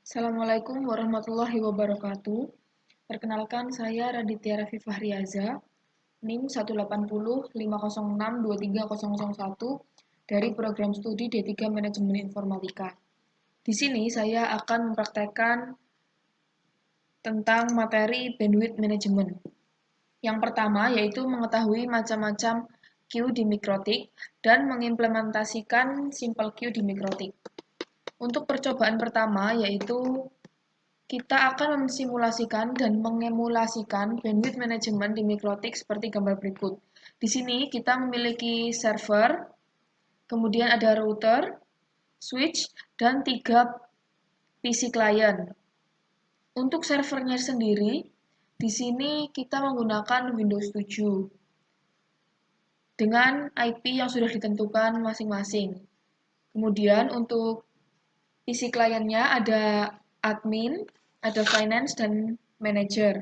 Assalamualaikum warahmatullahi wabarakatuh. Perkenalkan, saya Raditya Raffi Fahriaza, NIM 18050623001 dari program studi D3 Manajemen Informatika. Di sini saya akan mempraktekkan tentang materi bandwidth management. Yang pertama yaitu mengetahui macam-macam queue di mikrotik dan mengimplementasikan simple queue di mikrotik. Untuk percobaan pertama yaitu kita akan mensimulasikan dan mengemulasikan bandwidth management di mikrotik seperti gambar berikut. Di sini kita memiliki server, kemudian ada router, switch, dan 3 PC client. Untuk servernya sendiri, di sini kita menggunakan Windows 7 dengan IP yang sudah ditentukan masing-masing. Kemudian untuk PC kliennya ada admin, ada finance, dan manager.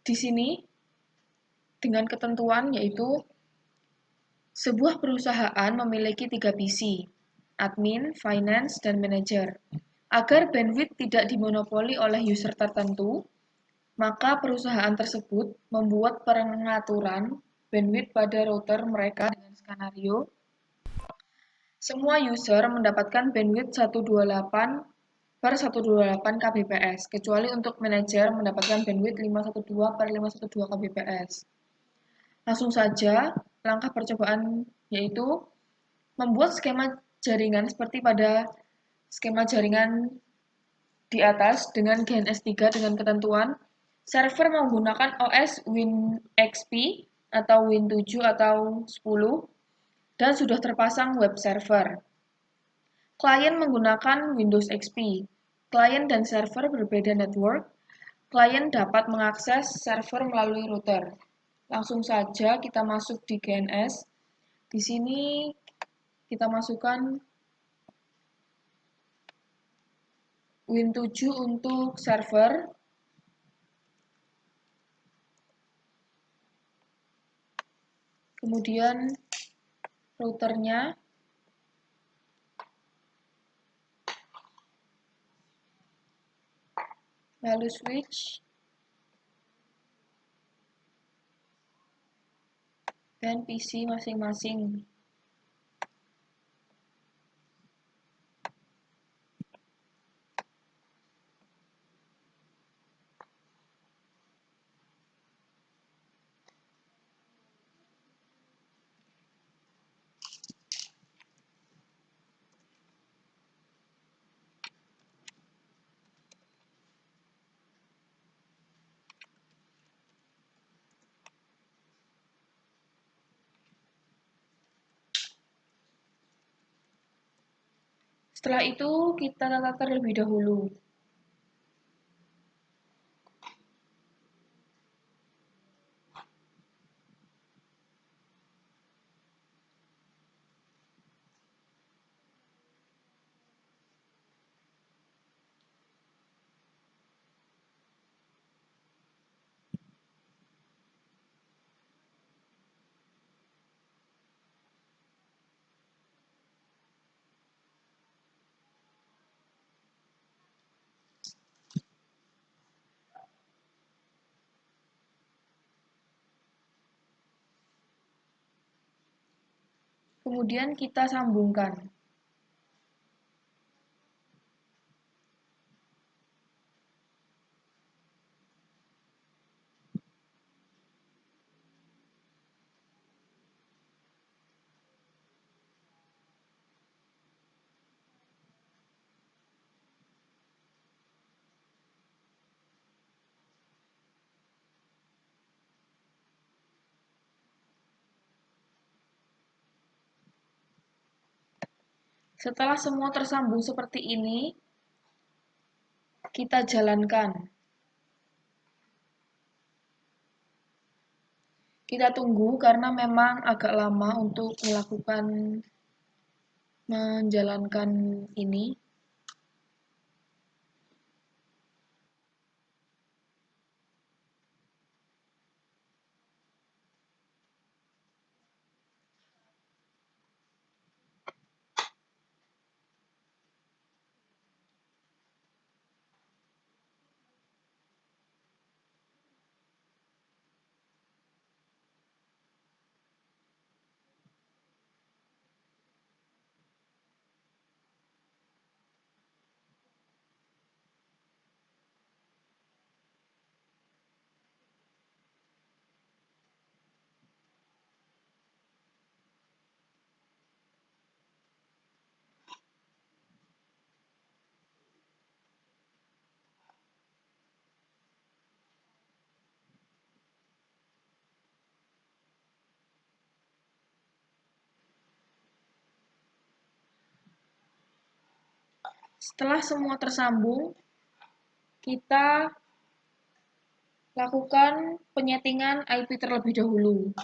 Di sini, dengan ketentuan yaitu sebuah perusahaan memiliki 3 PC, admin, finance, dan manager. Agar bandwidth tidak dimonopoli oleh user tertentu, maka perusahaan tersebut membuat pengaturan bandwidth pada router mereka dengan skenario semua user mendapatkan bandwidth 128/128 kbps, kecuali untuk manajer mendapatkan bandwidth 512/512 kbps. Langsung saja, langkah percobaan yaitu membuat skema jaringan seperti pada skema jaringan di atas dengan GNS3 dengan ketentuan server menggunakan OS WinXP atau Win7 atau 10 dan sudah terpasang web server. Klien menggunakan Windows XP. Klien dan server berbeda network. Klien dapat mengakses server melalui router. Langsung saja kita masuk di GNS. Di sini kita masukkan Win7 untuk server. Kemudian routernya. Lalu switch. Dan PC masing-masing. Setelah itu kita tata terlebih dahulu. Kemudian kita sambungkan. Setelah semua tersambung seperti ini, kita jalankan. Kita tunggu karena memang agak lama untuk menjalankan ini. Setelah semua tersambung, kita lakukan penyetingan IP terlebih dahulu.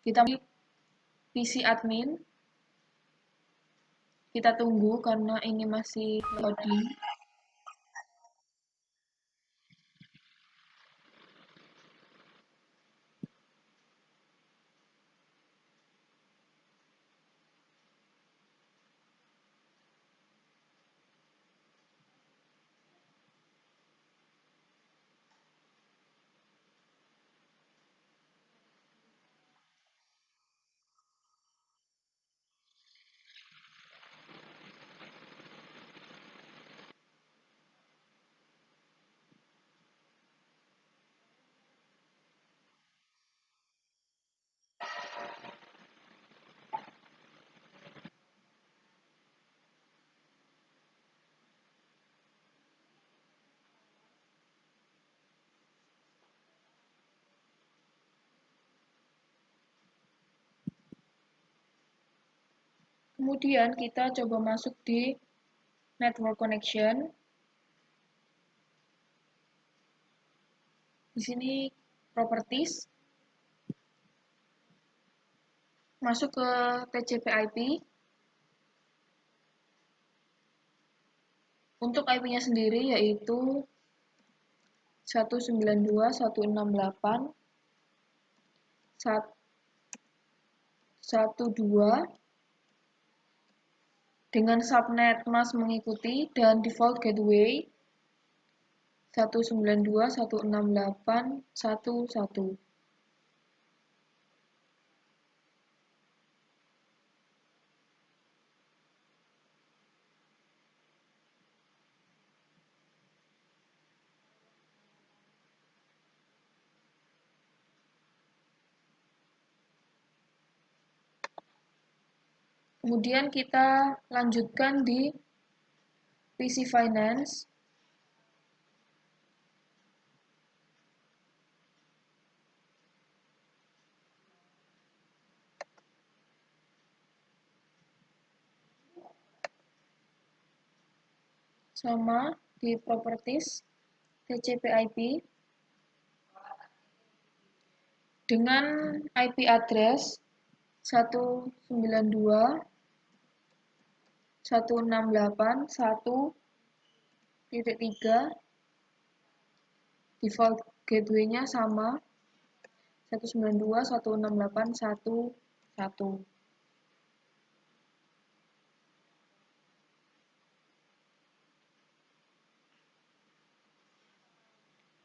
Kita di PC admin, kita tunggu karena ini masih loading. Kemudian kita coba masuk di network connection. Di sini properties, masuk ke TCP/IP. Untuk IP-nya sendiri yaitu 192.168.1.2 dengan subnet mas mengikuti dan default gateway 192.168.1.1. Kemudian kita lanjutkan di PC Finance. Sama di properties TCP/IP dengan IP address 192.168.1.3, default gateway-nya sama 192.168.1.1.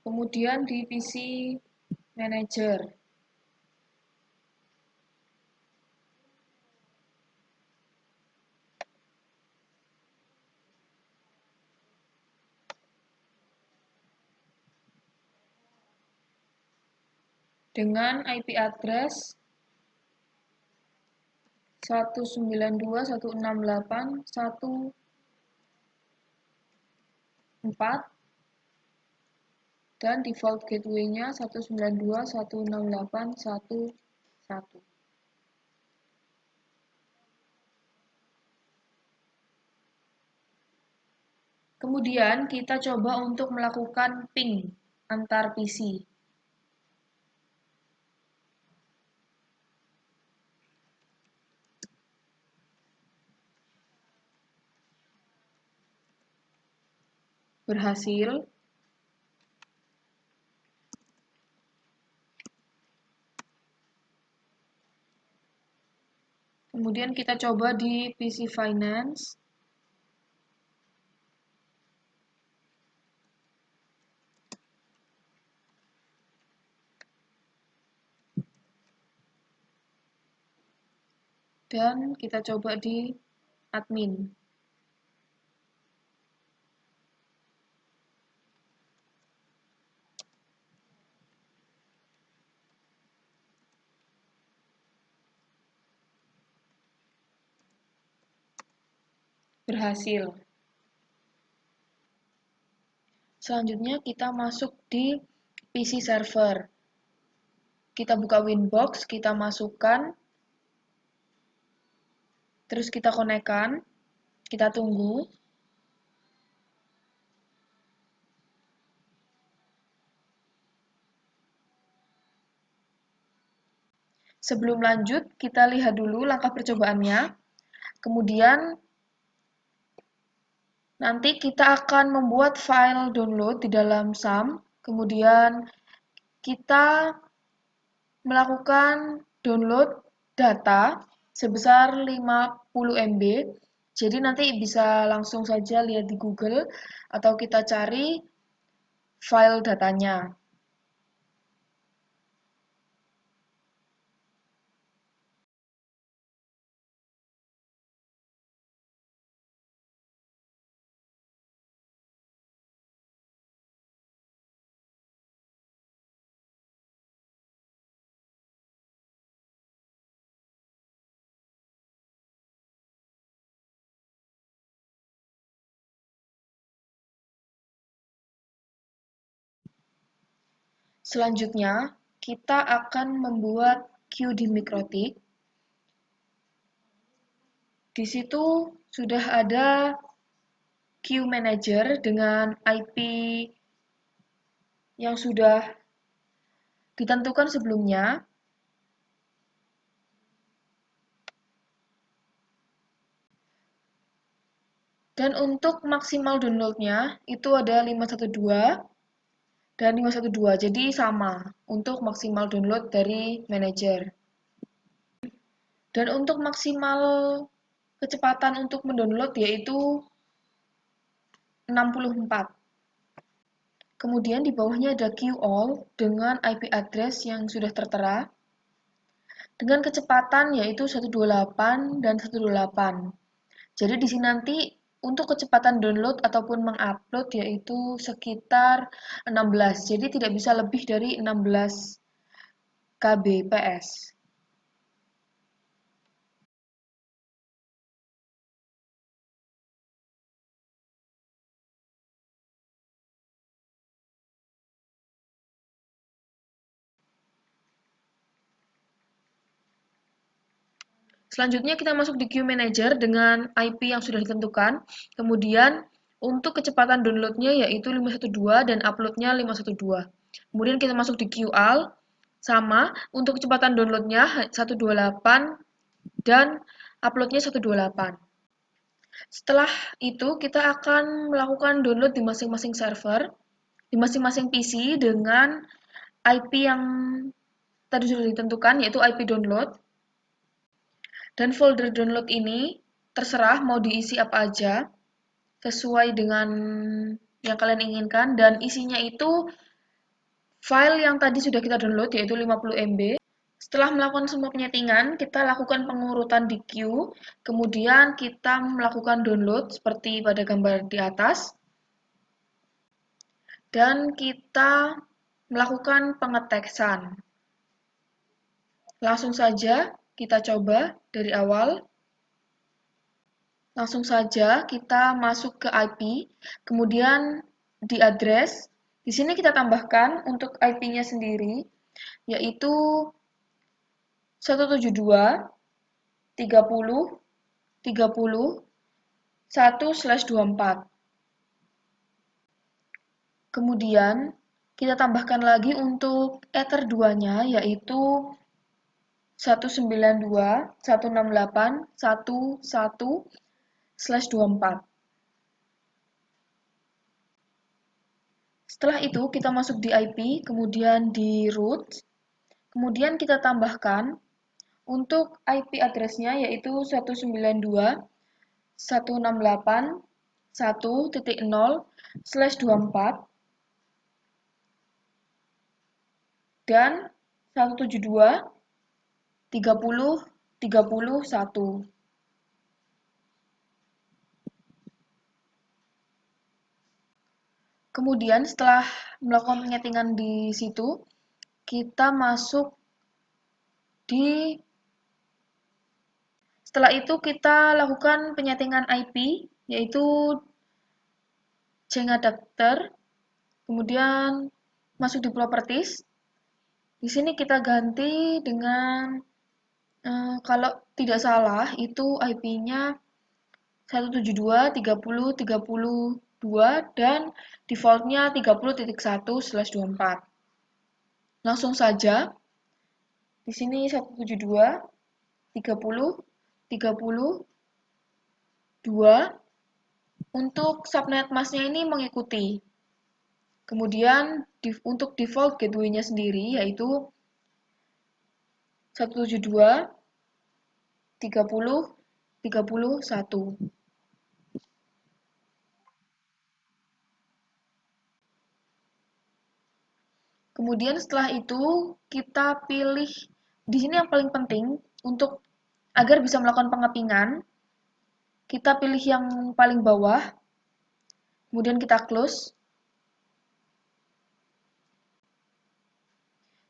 Kemudian di PC Manager. Dengan IP address 192.168.1.4 dan default gateway-nya 192.168.1.1. Kemudian kita coba untuk melakukan ping antar PC. Berhasil. Kemudian kita coba di PC Finance. Dan kita coba di admin. Berhasil. Selanjutnya kita masuk di PC server. Kita buka Winbox, kita masukkan Terus kita konekkan, kita tunggu. Sebelum lanjut, kita lihat dulu langkah percobaannya. Kemudian nanti kita akan membuat file download di dalam SAM. Kemudian kita melakukan download data sebesar 50 MB. Jadi nanti bisa langsung saja lihat di Google atau kita cari file datanya. Selanjutnya, kita akan membuat queue di Mikrotik. Di situ sudah ada queue manager dengan IP yang sudah ditentukan sebelumnya. Dan untuk maksimal downloadnya itu ada 512 dan 512, jadi sama untuk maksimal download dari manager. Dan untuk maksimal kecepatan untuk mendownload yaitu 64. Kemudian di bawahnya ada queue all dengan IP address yang sudah tertera dengan kecepatan yaitu 128 dan 128. Jadi di sini nanti untuk kecepatan download ataupun mengupload yaitu sekitar 16. Jadi tidak bisa lebih dari 16 kbps. Selanjutnya kita masuk di queue manager dengan IP yang sudah ditentukan. Kemudian untuk kecepatan downloadnya yaitu 512 dan uploadnya 512. Kemudian kita masuk di queue all, sama untuk kecepatan downloadnya 128 dan uploadnya 128. Setelah itu kita akan melakukan download di masing-masing server, di masing-masing PC dengan IP yang tadi sudah ditentukan yaitu IP download. Dan folder download ini terserah mau diisi apa aja sesuai dengan yang kalian inginkan dan isinya itu file yang tadi sudah kita download yaitu 50 MB. Setelah melakukan semua penyetingan, kita lakukan pengurutan di queue, kemudian kita melakukan download seperti pada gambar di atas, dan kita melakukan pengeteksan. Langsung saja kita coba dari awal. Langsung saja kita masuk ke IP, kemudian di address. Di sini kita tambahkan untuk IP-nya sendiri, yaitu 172.30.30.1/24. Kemudian kita tambahkan lagi untuk Ether 2-nya, yaitu 192.168.1/1/24. Setelah itu kita masuk di IP, kemudian di root, kemudian kita tambahkan untuk IP address-nya yaitu 192.168.1.0/24 dan 172.30.31. Kemudian setelah melakukan penyetingan di situ, kita masuk setelah itu kita lakukan penyetingan IP, yaitu change adapter, kemudian masuk di properties. Di sini kita ganti dengan Kalau tidak salah, itu IP-nya 172.30.30.2 dan defaultnya 30.1/24. Langsung saja, di sini 172.30.30.2 untuk subnet masknya ini mengikuti. Kemudian untuk default gateway-nya sendiri yaitu 172.30.30.1. Kemudian setelah itu kita pilih di sini yang paling penting untuk agar bisa melakukan pengepingan, kita pilih yang paling bawah, kemudian kita close.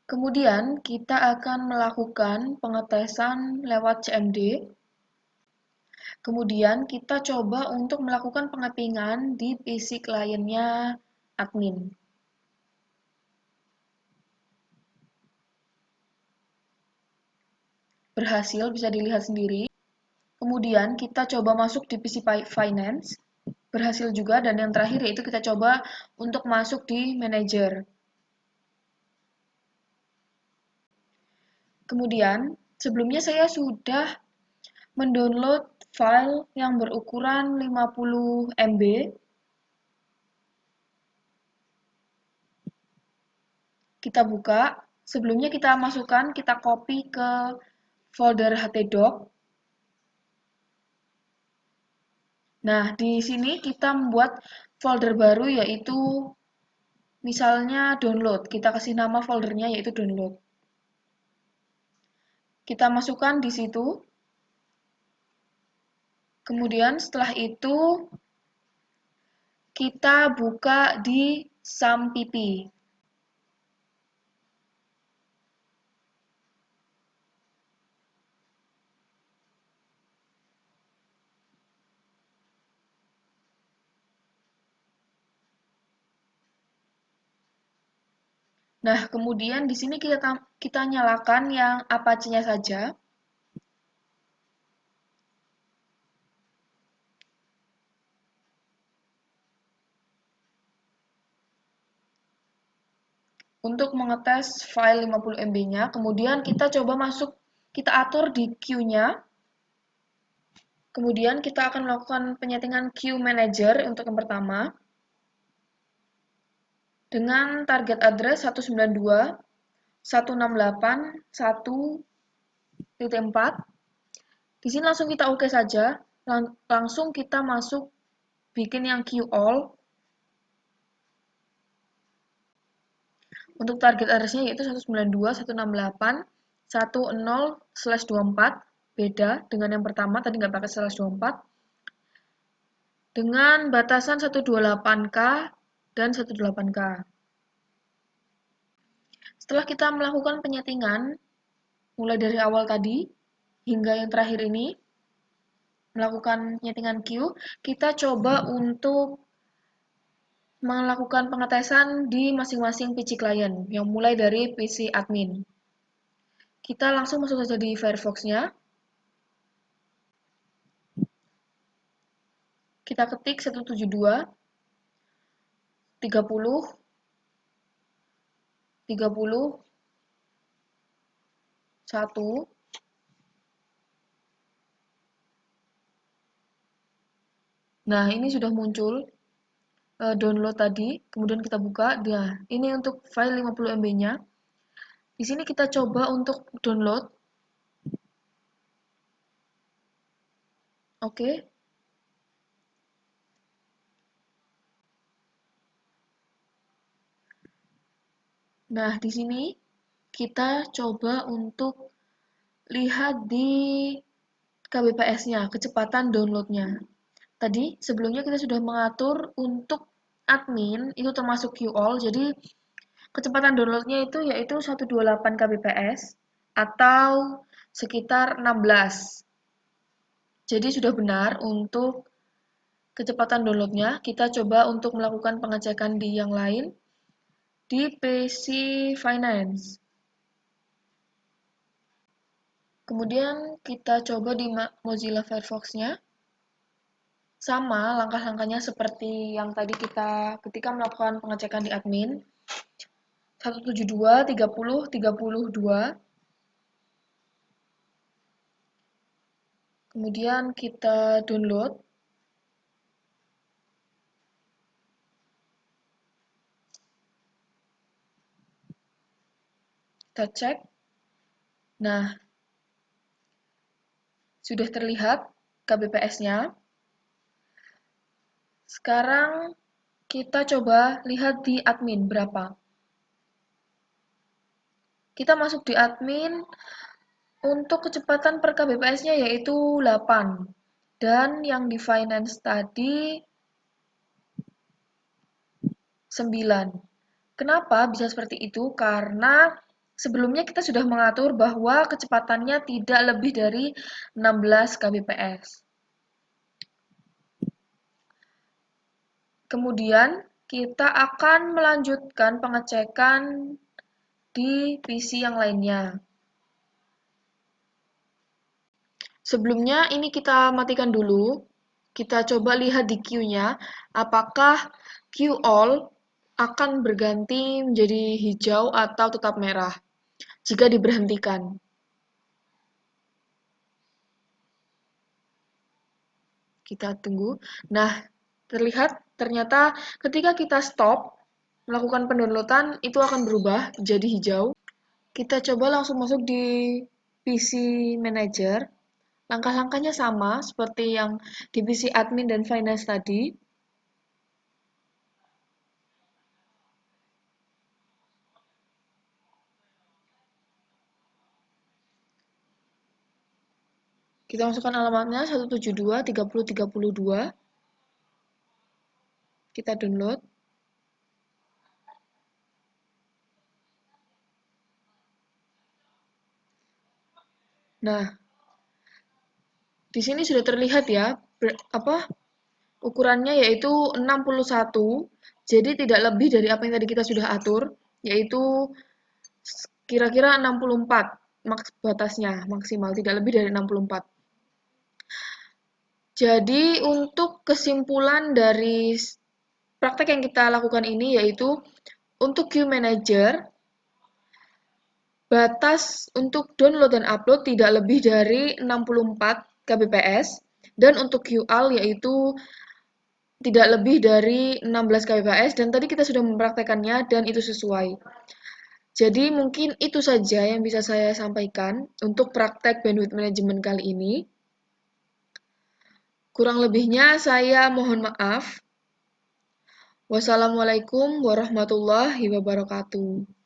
Kemudian kita akan melakukan pengetesan lewat CMD. Kemudian kita coba untuk melakukan pengepingan di PC kliennya admin. Berhasil, bisa dilihat sendiri. Kemudian kita coba masuk di PC Finance. Berhasil juga, dan yang terakhir yaitu kita coba untuk masuk di Manager. Kemudian, sebelumnya saya sudah mendownload file yang berukuran 50 MB. Kita buka. Sebelumnya kita masukkan, kita copy ke folder htdoc. Nah, di sini kita membuat folder baru yaitu misalnya download. Kita kasih nama foldernya yaitu download. Kita masukkan di situ. Kemudian setelah itu kita buka di SAMPP. Nah, kemudian di sini kita nyalakan yang Apache-nya saja. Untuk mengetes file 50 MB-nya, kemudian kita coba masuk, kita atur di queue-nya. Kemudian kita akan melakukan penyetingan queue manager untuk yang pertama. Dengan target address 192.168.1.4. Di sini langsung kita oke saja. Langsung kita masuk bikin yang queue all. Untuk target address-nya yaitu 192.168.1.0/24. Beda dengan yang pertama, tadi nggak pakai /24. Dengan batasan 128K dan 128K. Setelah kita melakukan penyetingan, mulai dari awal tadi hingga yang terakhir ini, melakukan penyetingan queue, kita coba untuk melakukan pengetesan di masing-masing PC client, yang mulai dari PC admin. Kita langsung masuk saja di Firefox-nya. Kita ketik 172.30.30.1. Nah, ini sudah muncul download tadi, kemudian kita buka. Nah, ini untuk file 50 MB-nya. Di sini kita coba untuk download. Oke. Nah, di sini kita coba untuk lihat di KBPS-nya, kecepatan download-nya. Tadi sebelumnya kita sudah mengatur untuk admin itu termasuk QoL, jadi kecepatan downloadnya itu yaitu 128 kbps atau sekitar 16. Jadi sudah benar untuk kecepatan downloadnya. Kita coba untuk melakukan pengecekan di yang lain di PC Finance. Kemudian kita coba di Mozilla Firefox-nya. Sama langkah-langkahnya seperti yang tadi kita ketika melakukan pengecekan di admin. 172.30.32. Kemudian kita download. Kita cek. Nah, sudah terlihat kbps-nya. Sekarang kita coba lihat di admin berapa. Kita masuk di admin, untuk kecepatan per kbps-nya yaitu 8. Dan yang di finance tadi 9. Kenapa bisa seperti itu? Karena sebelumnya kita sudah mengatur bahwa kecepatannya tidak lebih dari 16 kbps. Kemudian kita akan melanjutkan pengecekan di PC yang lainnya. Sebelumnya ini kita matikan dulu. Kita coba lihat di queue-nya, apakah queue all akan berganti menjadi hijau atau tetap merah jika diberhentikan. Kita tunggu. Nah, terlihat ternyata ketika kita stop melakukan pendownloadan itu akan berubah jadi hijau. Kita coba langsung masuk di PC Manager. Langkah-langkahnya sama seperti yang di PC admin dan finance tadi. Kita masukkan alamatnya 172.30.32. Kita download. Nah, di sini sudah terlihat ya, ukurannya yaitu 61. Jadi tidak lebih dari apa yang tadi kita sudah atur, yaitu kira-kira 64 batasnya maksimal, tidak lebih dari 64. Jadi untuk kesimpulan dari praktek yang kita lakukan ini yaitu untuk queue manager, batas untuk download dan upload tidak lebih dari 64 kbps, dan untuk QL yaitu tidak lebih dari 16 kbps, dan tadi kita sudah mempraktekannya dan itu sesuai. Jadi mungkin itu saja yang bisa saya sampaikan untuk praktek bandwidth management kali ini. Kurang lebihnya saya mohon maaf. Wassalamualaikum warahmatullahi wabarakatuh.